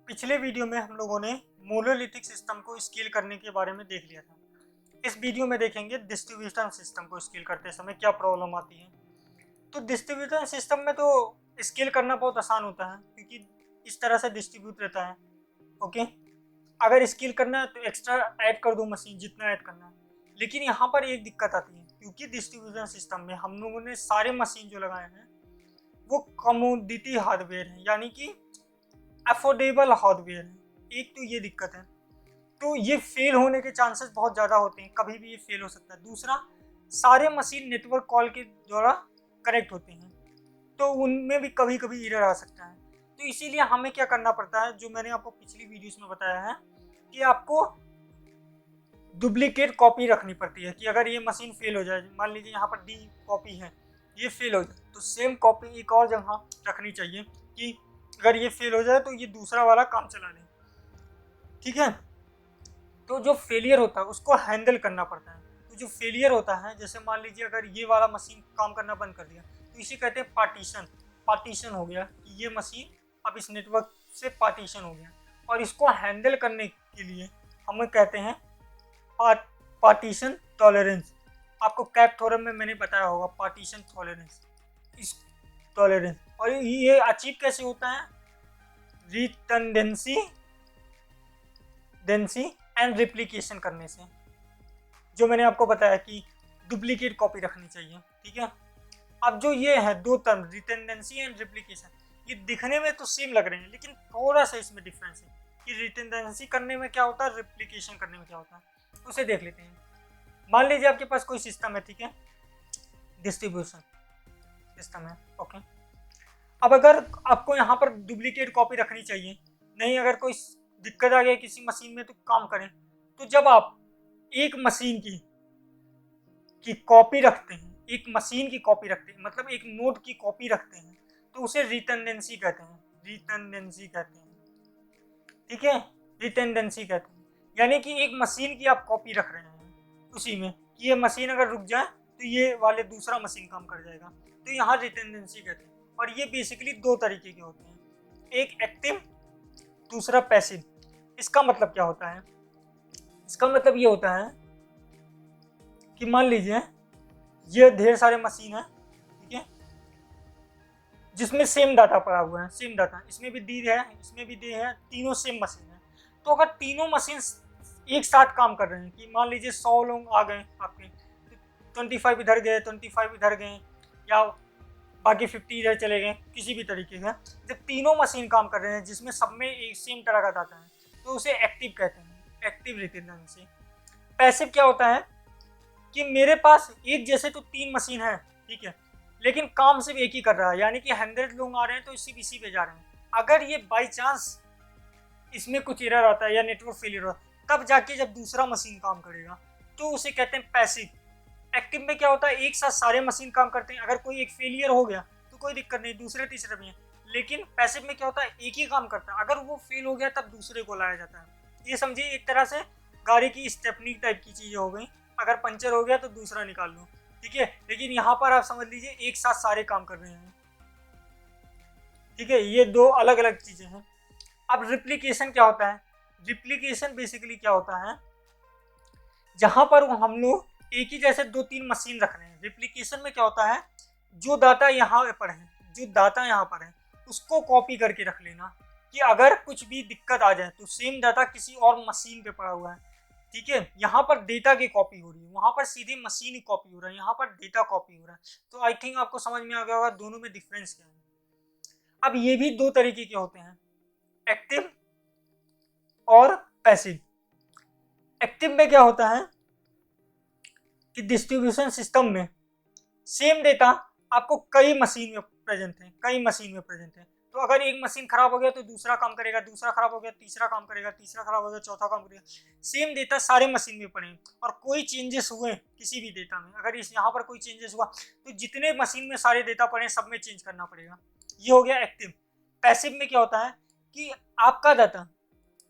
पिछले वीडियो में हम लोगों ने मोनोलिथिक सिस्टम को स्केल करने के बारे में देख लिया था। इस वीडियो में देखेंगे डिस्ट्रीब्यूशन सिस्टम को स्केल करते समय क्या प्रॉब्लम आती है। तो डिस्ट्रीब्यूशन सिस्टम में तो स्केल करना बहुत आसान होता है क्योंकि इस तरह से डिस्ट्रीब्यूट रहता है। ओके, अगर स्केल करना है तो एक्स्ट्रा ऐड कर दो मशीन जितना ऐड करना है। लेकिन यहाँ पर एक दिक्कत आती है क्योंकि डिस्ट्रीब्यूशन सिस्टम में हम लोगों ने सारे मशीन जो लगाए हैं वो कमोडिटी हार्डवेयर है, यानी कि अफोर्डेबल हार्डवेयर है। एक तो ये दिक्कत है, तो ये फेल होने के चांसेस बहुत ज़्यादा होते हैं, कभी भी ये फेल हो सकता है। दूसरा, सारे मशीन नेटवर्क कॉल के द्वारा कनेक्ट होते हैं तो उनमें भी कभी कभी एरर आ सकता है। तो इसीलिए हमें क्या करना पड़ता है, जो मैंने आपको पिछली वीडियोस में बताया है कि आपको डुप्लीकेट कॉपी रखनी पड़ती है कि अगर ये मशीन फेल हो जाए, मान लीजिए यहाँ पर डी कॉपी है, ये फेल हो जाए तो सेम कॉपी एक और जगह रखनी चाहिए कि अगर ये फेल हो जाए तो ये दूसरा वाला काम चला ले। ठीक है, तो जो फेलियर होता है उसको हैंडल करना पड़ता है। तो जो फेलियर होता है, जैसे मान लीजिए अगर ये वाला मशीन काम करना बंद कर दिया तो इसे कहते हैं पार्टीशन। पार्टीशन हो गया कि ये मशीन अब इस नेटवर्क से पार्टीशन हो गया, और इसको हैंडल करने के लिए हम कहते हैं पार्टीशन टॉलरेंस। आपको कैप थ्योरम में मैंने बताया होगा पार्टीशन टॉलरेंस, इस टॉलरेंस। और ये अचीव कैसे होता है, रिटर्डेंसी एंड रिप्लिकेशन करने से, जो मैंने आपको बताया कि डुप्लीकेट कॉपी रखनी चाहिए। ठीक है, अब जो ये है दो टर्म रिटर्डेंसी एंड रिप्लिकेशन, ये दिखने में तो सेम लग रहे हैं लेकिन थोड़ा सा इसमें डिफरेंस है कि रिटर्डेंसी करने में क्या होता है, रिप्लिकेशन करने में क्या होता है, उसे देख लेते हैं। मान लीजिए आपके पास कोई सिस्टम है, ठीक है, डिस्ट्रीब्यूशन सिस्टम है। ओके, अब अगर आपको यहाँ पर डुप्लीकेट कॉपी रखनी चाहिए, नहीं अगर कोई दिक्कत आ गया किसी मशीन में तो काम करें, तो जब आप एक मशीन की कॉपी रखते हैं, एक मशीन की कॉपी रखते हैं, मतलब एक नोड की कॉपी रखते हैं, तो उसे रिटर्डेंसी कहते हैं। रिटर्डेंसी कहते हैं, ठीक है, रिटर्डेंसी कहते हैं। यानी कि एक मशीन की आप कॉपी रख रहे हैं उसी में कि ये मशीन अगर रुक जाए तो ये वाले दूसरा मशीन काम कर जाएगा, तो यहाँ रिटर्डेंसी कहते हैं। और ये बेसिकली दो तरीके के होते हैं, एक एक्टिव, दूसरा पैसिव। इसका मतलब क्या होता है, इसका मतलब ये होता है कि मान लीजिए ये ढेर सारे मशीन है, ठीक है, जिसमें सेम डाटा पड़ा हुआ है, सेम डाटा, इसमें भी डी है, इसमें भी डी है, तीनों सेम मशीन है। तो अगर तीनों मशीन एक साथ काम कर रहे हैं कि मान लीजिए 100 लोग आ गए आपके, 25 इधर गए, 25 इधर गए, या बाकी 50 इधर चले गए, किसी भी तरीके से जब तीनों मशीन काम कर रहे हैं जिसमें सब में एक सेम तरह का डाटा है, तो उसे एक्टिव कहते हैं, एक्टिव रिटर्डेंसी। पैसिव क्या होता है कि मेरे पास एक जैसे तो 3 मशीन है, ठीक है, लेकिन काम सिर्फ एक ही कर रहा है, यानी कि 100 लोग आ रहे हैं तो सिर्फ इसी पे जा रहे हैं। अगर ये बाई चांस इसमें कुछ एरर आता है या नेटवर्क फेलियर होता है, तब जाके जब दूसरा मशीन काम करेगा तो उसे कहते हैं पैसिव। एक्टिव में क्या होता है, एक साथ सारे मशीन काम करते हैं, अगर कोई एक फेलियर हो गया तो कोई दिक्कत नहीं, दूसरे तीसरे भी हैं। लेकिन पैसिव में क्या होता है, एक ही काम करता है, अगर वो फेल हो गया तब दूसरे को लाया जाता है। ये समझिए एक तरह से गाड़ी की स्टेपनी टाइप की चीज़ें हो गई, अगर पंचर हो गया तो दूसरा निकाल लो, ठीक है। लेकिन यहाँ पर आप समझ लीजिए एक साथ सारे काम कर रहे हैं, ठीक है, ये दो अलग अलग चीज़ें हैं। अब रिप्लिकेशन क्या होता है, रिप्लिकेशन बेसिकली क्या होता है, जहाँ पर हम लोग एक ही जैसे 2-3 मशीन रख रहे हैं। रिप्लिकेशन में क्या होता है, जो डाटा यहाँ पर है, जो डाटा यहाँ पर है उसको कॉपी करके रख लेना कि अगर कुछ भी दिक्कत आ जाए तो सेम डाटा किसी और मशीन पे पड़ा हुआ है, ठीक है। यहाँ पर डेटा की कॉपी हो रही है, वहाँ पर सीधे मशीन ही कॉपी हो रहा है, यहाँ पर डेटा कॉपी हो रहा है। तो आई थिंक आपको समझ में आ गया होगा दोनों में डिफरेंस क्या है। अब ये भी दो तरीके के होते हैं, एक्टिव और पैसिव। एक्टिव में क्या होता है कि डिस्ट्रीब्यूशन सिस्टम में सेम डेटा आपको कई मशीन में प्रेजेंट है, कई मशीन में प्रेजेंट है। तो अगर एक मशीन खराब हो गया तो दूसरा काम करेगा, दूसरा खराब हो गया तीसरा काम करेगा, तीसरा खराब हो गया चौथा काम करेगा। सेम डेटा सारे मशीन में पड़े और कोई चेंजेस हुए किसी भी डेटा में, अगर इस यहाँ पर कोई चेंजेस हुआ तो जितने मशीन में सारे डेटा पड़े सब में चेंज करना पड़ेगा। ये हो गया एक्टिव। पैसिव में क्या होता है कि आपका डाटा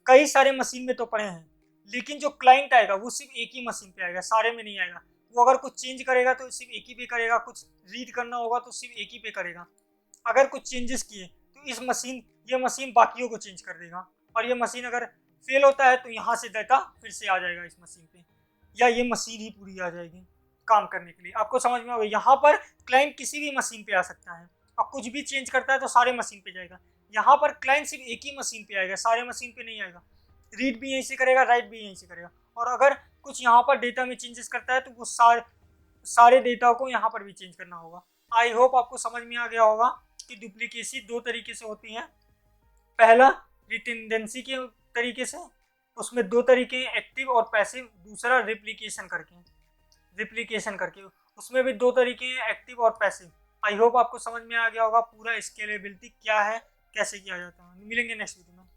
कई सारे मशीन में तो पड़े हैं, लेकिन जो क्लाइंट आएगा वो सिर्फ एक ही मशीन पे आएगा, सारे में नहीं आएगा। वो अगर कुछ चेंज करेगा तो सिर्फ एक ही पे करेगा, कुछ रीड करना होगा तो सिर्फ एक ही पे करेगा। अगर कुछ चेंजेस किए तो ये मशीन बाकियों को चेंज कर देगा, और ये मशीन अगर फेल होता है तो यहाँ से डाटा फिर से आ जाएगा इस मशीन पे, या ये मशीन ही पूरी आ जाएगी काम करने के लिए। आपको समझ में आ गया? यहाँ पर क्लाइंट किसी भी मशीन पे आ सकता है और कुछ भी चेंज करता है तो सारे मशीन पे जाएगा। यहाँ पर क्लाइंट सिर्फ एक ही मशीन पे आएगा, सारे मशीन पे नहीं आएगा। रीड भी यहीं से करेगा, राइट भी यहीं से करेगा, और अगर कुछ यहाँ पर डेटा में चेंजेस करता है तो वो सारे डेटा को यहाँ पर भी चेंज करना होगा। आई होप आपको समझ में आ गया होगा कि डुप्लीकेसी दो तरीके से होती है। पहला रिटेंडेंसी के तरीके से, उसमें दो तरीके हैं, एक्टिव और पैसिव। दूसरा रिप्लिकेशन करके उसमें भी दो तरीके हैं, एक्टिव और पैसिव। आई होप आपको समझ में आ गया होगा पूरा स्केलेबिलिटी क्या है, कैसे किया जाता है। मिलेंगे नेक्स्ट वीडियो में।